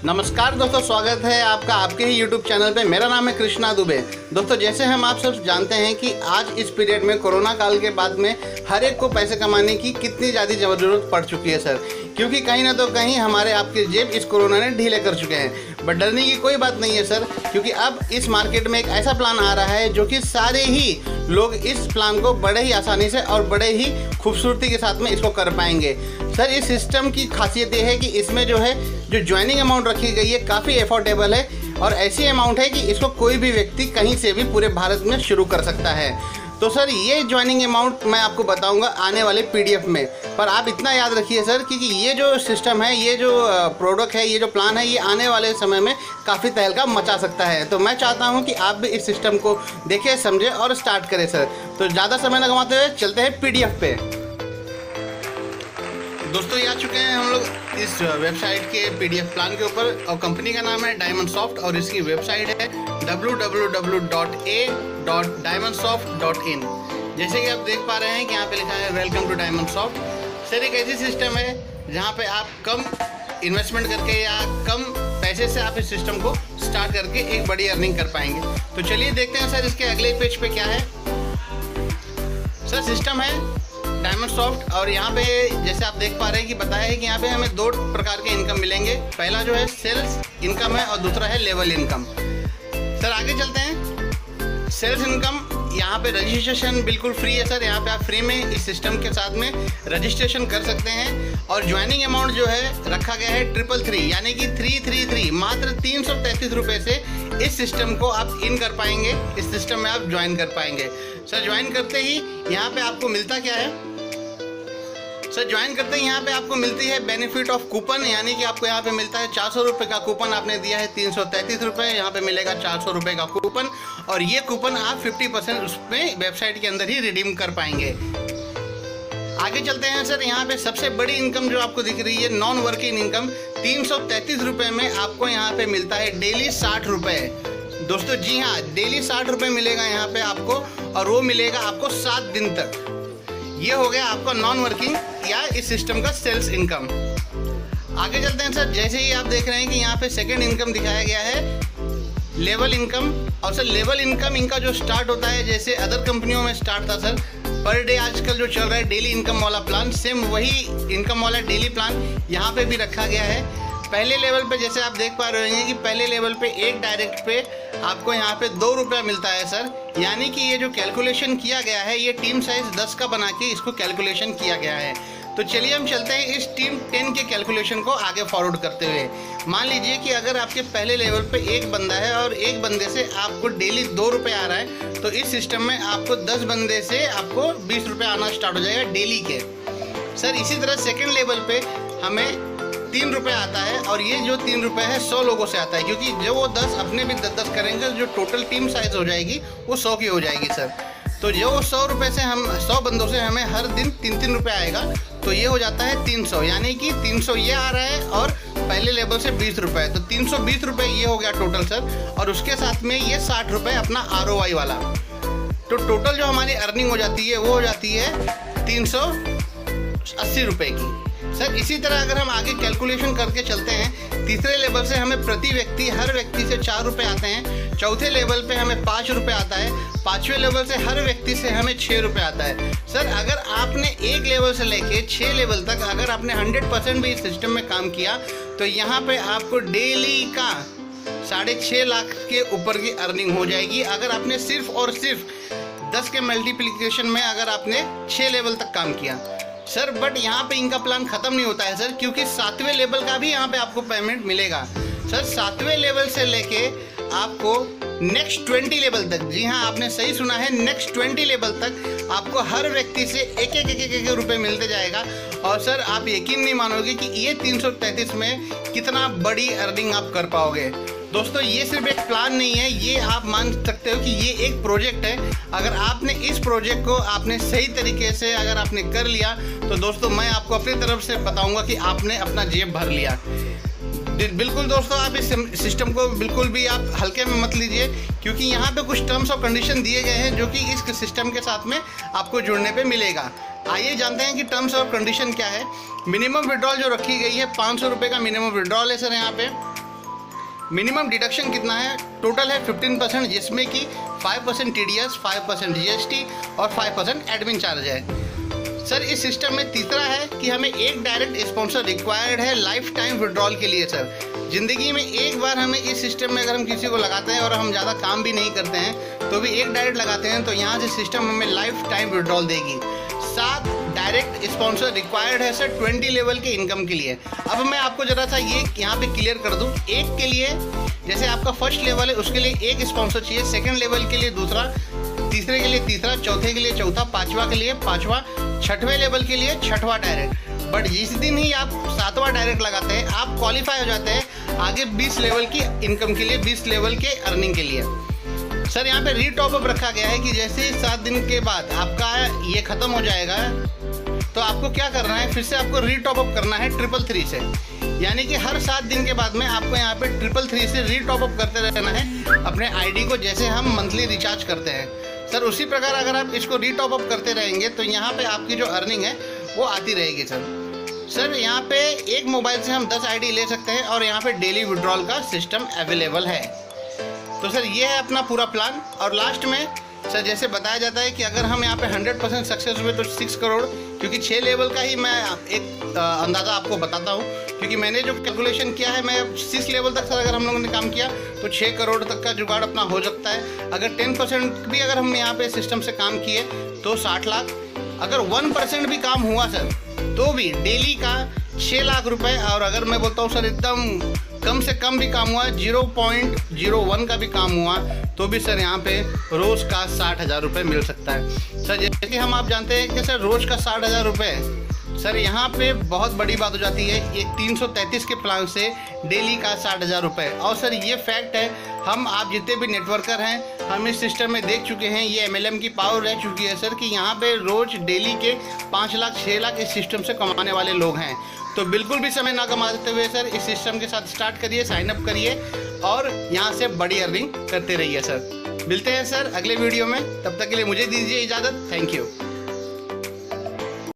नमस्कार दोस्तों, स्वागत है आपका आपके ही YouTube चैनल पे। मेरा नाम है कृष्णा दुबे। दोस्तों, जैसे हम आप सब जानते हैं कि आज इस पीरियड में कोरोना काल के बाद में हर एक को पैसे कमाने की कितनी ज़्यादा ज़रूरत पड़ चुकी है सर, क्योंकि कहीं ना तो कहीं हमारे आपके जेब इस कोरोना ने ढीले कर चुके हैं। बट डरने की कोई बात नहीं है सर, क्योंकि अब इस मार्केट में एक ऐसा प्लान आ रहा है जो कि सारे ही लोग इस प्लान को बड़े ही आसानी से और बड़े ही खूबसूरती के साथ में इसको कर पाएंगे। सर, इस सिस्टम की खासियत ये है कि इसमें जो ज्वाइनिंग अमाउंट रखी गई है काफ़ी अफोर्डेबल है और ऐसी अमाउंट है कि इसको कोई भी व्यक्ति कहीं से भी पूरे भारत में शुरू कर सकता है। तो सर, ये ज्वाइनिंग अमाउंट मैं आपको बताऊंगा आने वाले PDF में। पर आप इतना याद रखिए सर, क्योंकि ये जो सिस्टम है, ये जो प्रोडक्ट है, ये जो प्लान है, ये आने वाले समय में काफ़ी तहलका मचा सकता है। तो मैं चाहता हूँ कि आप भी इस सिस्टम को देखें, समझें और स्टार्ट करें सर। तो ज़्यादा समय न गंवाते हुए चलते हैं PDF पे। दोस्तों, ये आ चुके हैं हम लोग इस वेबसाइट के PDF प्लान के ऊपर और कंपनी का नाम है डायमंड सॉफ्ट और इसकी वेबसाइट है www.a.diamondsoft.in। जैसे कि आप देख पा रहे हैं कि यहाँ पे लिखा है welcome to Diamond Soft. Sir, एक ऐसी सिस्टम है जहाँ पे आप कम इन्वेस्टमेंट करके या कम पैसे से आप इस सिस्टम को स्टार्ट करके एक बड़ी अर्निंग कर पाएंगे। तो चलिए देखते हैं सर इसके अगले पेज पे क्या है। सर, सिस्टम है डायमंड सॉफ्ट और यहाँ पे जैसे आप देख पा रहे हैं कि बताया है कि यहाँ पे हमें दो प्रकार के इनकम मिलेंगे। पहला जो है सेल्स इनकम है और दूसरा है लेवल इनकम। सर, आगे चलते हैं। सेल्स इनकम, यहाँ पे रजिस्ट्रेशन बिल्कुल फ्री है सर। यहाँ पे आप फ्री में इस सिस्टम के साथ में रजिस्ट्रेशन कर सकते हैं और ज्वाइनिंग अमाउंट जो है रखा गया है 333 यानी कि 333 मात्र 333 रुपये से इस सिस्टम को आप इन कर पाएंगे। इस सिस्टम में आप ज्वाइन कर पाएंगे। सर, ज्वाइन करते ही यहाँ पे आपको मिलता क्या है? सर, ज्वाइन करते ही यहाँ पे आपको मिलती है बेनिफिट ऑफ कूपन, यानी कि आपको यहाँ पे मिलता है 400 रुपये का कूपन। आपने दिया है 333 रुपये, यहाँ पे मिलेगा 400 रुपये का कूपन और ये कूपन आप 50% उसमें वेबसाइट के अंदर ही रिडीम कर पाएंगे। आगे चलते हैं सर। यहाँ पे सबसे बड़ी इनकम जो आपको दिख रही है नॉन वर्किंग इनकम, 333 रुपये में आपको यहाँ पे मिलता है डेली 60 रुपये। दोस्तों जी हाँ, डेली 60 रुपये मिलेगा यहाँ पे आपको और वो मिलेगा आपको 7 दिन तक। ये हो गया आपका नॉन वर्किंग या इस सिस्टम का सेल्स इनकम। आगे चलते हैं सर। जैसे ही आप देख रहे हैं कि यहाँ पे सेकंड इनकम दिखाया गया है लेवल इनकम। और सर, लेवल इनकम इनका जो स्टार्ट होता है जैसे अदर कंपनियों में स्टार्ट था सर, पर डे आजकल जो चल रहा है डेली इनकम वाला प्लान, सेम वही इनकम वाला डेली प्लान यहाँ पे भी रखा गया है। पहले लेवल पे जैसे आप देख पा रहे हैं कि पहले लेवल पे एक डायरेक्ट पे आपको यहाँ पे 2 रुपया मिलता है सर, यानी कि ये जो कैलकुलेशन किया गया है ये टीम साइज 10 का बना के इसको कैलकुलेशन किया गया है। तो चलिए हम चलते हैं इस टीम 10 के कैलकुलेशन को आगे फॉरवर्ड करते हुए। मान लीजिए कि अगर आपके पहले लेवल पे एक बंदा है और एक बंदे से आपको डेली 2 रुपये आ रहा है, तो इस सिस्टम में आपको 10 बंदे से आपको 20 रुपये आना स्टार्ट हो जाएगा डेली के। सर, इसी तरह सेकेंड लेवल पे हमें 3 रुपये आता है और ये जो 3 रुपये है 100 लोगों से आता है, क्योंकि जो वो 10 अपने भी 10-10 करेंगे, जो टोटल टीम साइज हो जाएगी वो 100 की हो जाएगी सर। तो जो 100 रुपये से हम 100 बंदों से हमें हर दिन 3-3 रुपये आएगा, तो ये हो जाता है 300, यानी कि 300 ये आ रहा है और पहले लेवल से 20 रुपये, तो 320 रुपये ये हो गया टोटल सर। और उसके साथ में ये 60 रुपये अपना ROI वाला, तो टोटल जो हमारी अर्निंग हो जाती है वो हो जाती है 380 रुपये की। सर, इसी तरह अगर हम आगे कैलकुलेशन करके चलते हैं, तीसरे लेवल से हमें प्रति व्यक्ति हर व्यक्ति से 4 रुपये आते हैं। चौथे लेवल पे हमें 5 रुपये आता है। पाँचवें लेवल से हर व्यक्ति से हमें 6 रुपये आता है। सर, अगर आपने एक लेवल से लेके 6 लेवल तक अगर आपने 100% भी इस सिस्टम में काम किया, तो यहाँ पे आपको डेली का 6.5 लाख के ऊपर की अर्निंग हो जाएगी, अगर आपने सिर्फ और सिर्फ 10 के मल्टीप्लिकेशन में अगर आपने 6 लेवल तक काम किया। सर, बट यहाँ पे इनका प्लान ख़त्म नहीं होता है सर, क्योंकि 7वें लेवल का भी यहाँ पे आपको पेमेंट मिलेगा। सर, 7वें लेवल से लेके आपको नेक्स्ट 20 लेवल तक, जी हाँ आपने सही सुना है, नेक्स्ट 20 लेवल तक आपको हर व्यक्ति से एक रुपये मिलते जाएगा। और सर, आप यकीन नहीं मानोगे कि ये 333 में कितना बड़ी अर्निंग आप कर पाओगे। दोस्तों, ये सिर्फ एक प्लान नहीं है, ये आप मान सकते हो कि ये एक प्रोजेक्ट है। अगर आपने इस प्रोजेक्ट को आपने सही तरीके से अगर आपने कर लिया, तो दोस्तों मैं आपको अपनी तरफ से बताऊंगा कि आपने अपना जेब भर लिया। बिल्कुल दोस्तों, आप इस सिस्टम को बिल्कुल भी आप हल्के में मत लीजिए, क्योंकि यहाँ पे कुछ टर्म्स और कंडीशन दिए गए हैं जो कि इस सिस्टम के साथ में आपको जुड़ने पे मिलेगा। आइए जानते हैं कि टर्म्स और कंडीशन क्या है। मिनिमम विड्रॉल जो रखी गई है 500 रुपये का मिनिमम विड्रॉल है सर यहाँ पे। मिनिमम डिडक्शन कितना है, टोटल है 15%, जिसमें कि 5% TDS, 5% GST और 5% एडमिन चार्ज है। सर इस सिस्टम में तीसरा है कि हमें एक डायरेक्ट स्पॉन्सर रिक्वायर्ड है लाइफ टाइम विड्रॉल के लिए। सर ज़िंदगी में एक बार हमें इस सिस्टम में अगर हम किसी को लगाते हैं और हम ज़्यादा काम भी नहीं करते हैं तो भी एक डायरेक्ट लगाते हैं तो यहाँ से सिस्टम हमें लाइफ टाइम विड्रॉल देगी। 7 डायरेक्ट स्पॉन्सर रिक्वायर्ड है सर 20 लेवल के इनकम के लिए। अब मैं आपको ज़रा सा ये यहाँ पे क्लियर कर दूँ, एक के लिए जैसे आपका फर्स्ट लेवल है उसके लिए एक स्पॉन्सर चाहिए, सेकेंड लेवल के लिए दूसरा, तीसरे के लिए तीसरा, चौथे के लिए चौथा, पाँचवा के लिए पाँचवा, छठवें लेवल के लिए छठवा डायरेक्ट। बट जिस दिन ही आप 7वां डायरेक्ट लगाते हैं आप क्वालिफाई हो जाते हैं आगे 20 लेवल की इनकम के लिए, 20 लेवल के अर्निंग के लिए। सर यहाँ पे रीटॉपअप रखा गया है कि जैसे 7 दिन के बाद आपका ये ख़त्म हो जाएगा तो आपको क्या करना है, फिर से आपको रीटॉपअप करना है 333 से। यानी कि हर 7 दिन के बाद में आपको यहाँ पे 333 से रीटॉपअप करते रहना है अपने आईडी को, जैसे हम मंथली रिचार्ज करते हैं। सर उसी प्रकार अगर आप इसको रीटॉपअप करते रहेंगे तो यहाँ पे आपकी जो अर्निंग है वो आती रहेगी। सर यहाँ पे एक मोबाइल से हम 10 आईडी ले सकते हैं और यहाँ पे डेली विड्रॉल का सिस्टम अवेलेबल है। तो सर ये है अपना पूरा प्लान। और लास्ट में सर जैसे बताया जाता है कि अगर हम यहाँ पे 100% सक्सेस हुए तो 6 करोड़, क्योंकि 6 लेवल का ही मैं एक अंदाज़ा आपको बताता हूँ, क्योंकि मैंने जो कैलकुलेशन किया है मैं 6 लेवल तक सर अगर हम लोगों ने काम किया तो 6 करोड़ तक का जुगाड़ अपना हो सकता है। अगर 10% भी अगर हम यहाँ पे सिस्टम से काम किए तो 60 लाख, अगर 1% भी काम हुआ सर तो भी डेली का 6 लाख रुपए। और अगर मैं बोलता हूँ सर एकदम कम से कम भी काम हुआ, 0.01 का भी काम हुआ तो भी सर यहाँ पे रोज़ का 60,000 रुपये मिल सकता है। सर जैसे कि हम आप जानते हैं कि सर रोज़ का 60,000 रुपये सर यहाँ पे बहुत बड़ी बात हो जाती है एक 333 के प्लान से डेली का 60,000 रुपये। और सर ये फैक्ट है, हम आप जितने भी नेटवर्कर हैं हम इस सिस्टम में देख चुके हैं, ये MLM की पावर रह चुकी है सर कि यहाँ पे रोज़ डेली के 5 लाख 6 लाख इस सिस्टम से कमाने वाले लोग हैं। तो बिल्कुल भी समय ना कमाते हुए सर इस सिस्टम के साथ स्टार्ट करिए, साइनअप करिए और यहाँ से बड़ी अर्निंग करते रहिए। सर मिलते हैं सर अगले वीडियो में, तब तक के लिए मुझे दीजिए इजाज़त। Thank you.